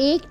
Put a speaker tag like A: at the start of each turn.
A: 1